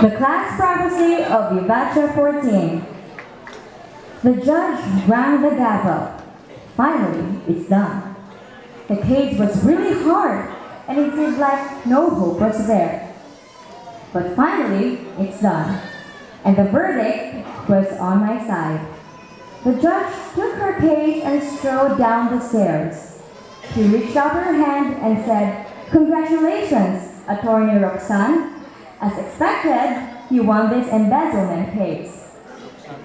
The class prophecy of Vivacia 14. The judge rang the gavel. Finally, it's done. The case was really hard, and it seemed like no hope was there. But finally, it's done, and the verdict was on my side. The judge took her case and strode down the stairs. She reached out her hand and said, "Congratulations, Attorney Roxanne. As expected, you won this embezzlement case."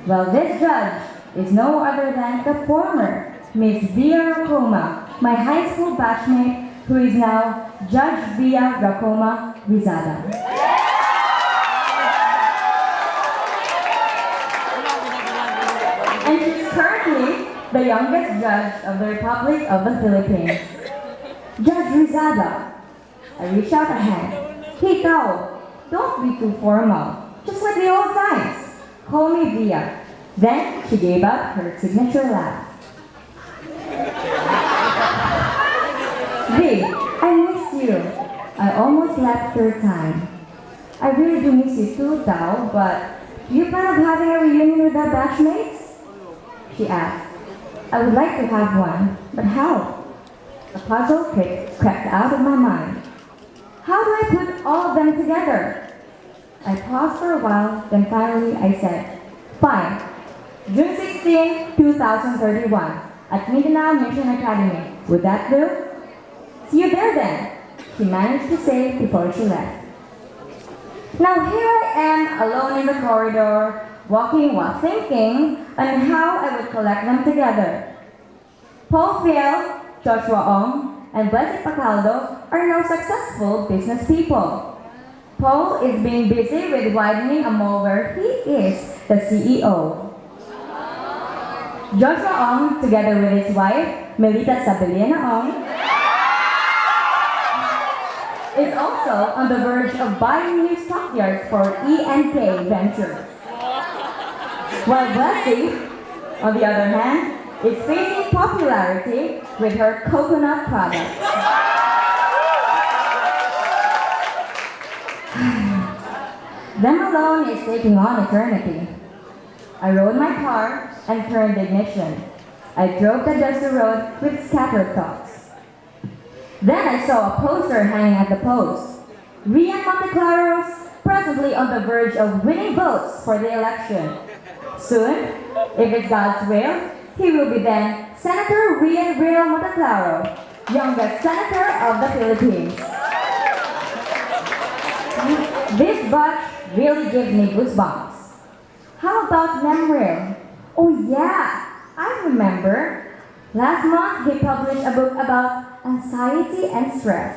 Well, this judge is no other than the former Miss Via Racoma, my high school batchmate, who is now Judge Via Racoma Rizada. And she's currently the youngest judge of the Republic of the Philippines. Judge Rizada. I reached out a hand. "Hey, Tao, don't be too formal. Just like the old times. Call me Via." Then she gave out her signature laugh. "V, I missed you. I almost left third time. I really do miss you too, Tao, but do you plan on having a reunion with our batchmates?" She asked. "I would like to have one, but how?" A puzzle crept out of my mind. How do I put all of them together? I paused for a while, then finally I said, "Fine. June 16, 2031, at Mindanao Mission Academy. Would that do?" "See you there then," she managed to say before she left. Now here I am, alone in the corridor, walking while thinking on how I would collect them together. Paul Fiel, Joshua Ong, and Wesley Pacaldo are now successful business people. Paul is being busy with widening a mall where he is the CEO. Joshua Ong, together with his wife, Melita Sabeliana Ong, is also on the verge of buying new stockyards for E&K Ventures. While Wesley, on the other hand, is facing popularity with her coconut products. Them alone is taking on eternity. I rode my car and turned the ignition. I drove the dusty road with scattered thoughts. Then I saw a poster hanging at the post. Rian Monteclaros, presently on the verge of winning votes for the election. Soon, if it's God's will, he will be then Senator Rian Real Monteclaro, youngest senator of the Philippines. This batch really gives me goosebumps. How about Memrail? Oh yeah, I remember. Last month he published a book about anxiety and stress.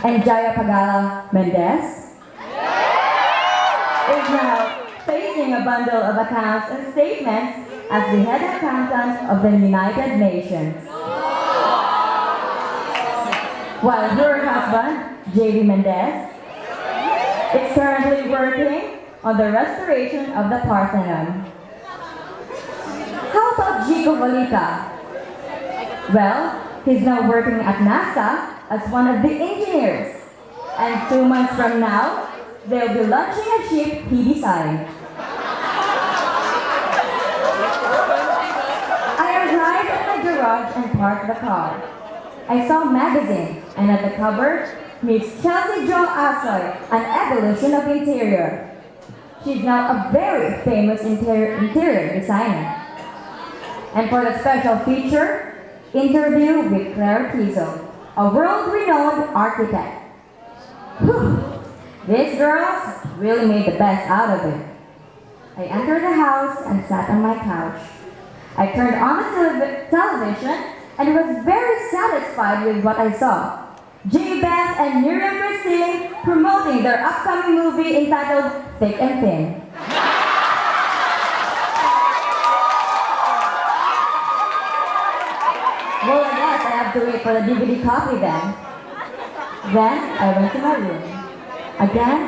And Jaya Pagala Mendez is now facing a bundle of accounts and statements as the head accountant of the United Nations. While her husband, J.V. Mendez, is currently working on the restoration of the Parthenon. How about Jico Valita? Well, he's now working at NASA as one of the engineers. And 2 months from now, they'll be launching a ship he designed. I arrived at my garage and parked the car. I saw a magazine, and at the cover, meets Chelsea Jo Asoy, an evolution of interior. She's now a very famous interior designer. And for the special feature, interview with Claire Tizo, a world-renowned architect. Whew. These girls really made the best out of it. I entered the house and sat on my couch. I turned on the television and was very satisfied with what I saw. J. Beth and Miriam Christine promoting their upcoming movie entitled Thick and Thin. Well, I guess I have to wait for the DVD copy then. Then I went to my room. Again,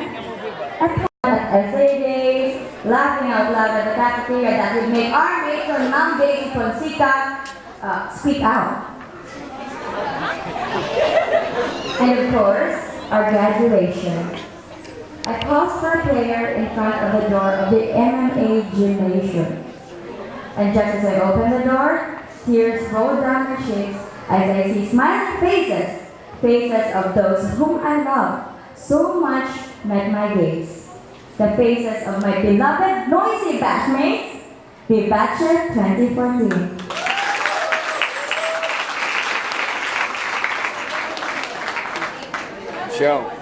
I planned essay days, laughing out loud at the cafeteria that would make our mates or non-days Fonseca speak out. And of course, our graduation. I paused for a prayer in front of the door of the MMA gymnasium. And just as I opened the door, tears rolled down my cheeks as I see smiling faces, faces of those whom I love so much met my gaze. The faces of my beloved noisy batchmates, the Batcher 2014. Show.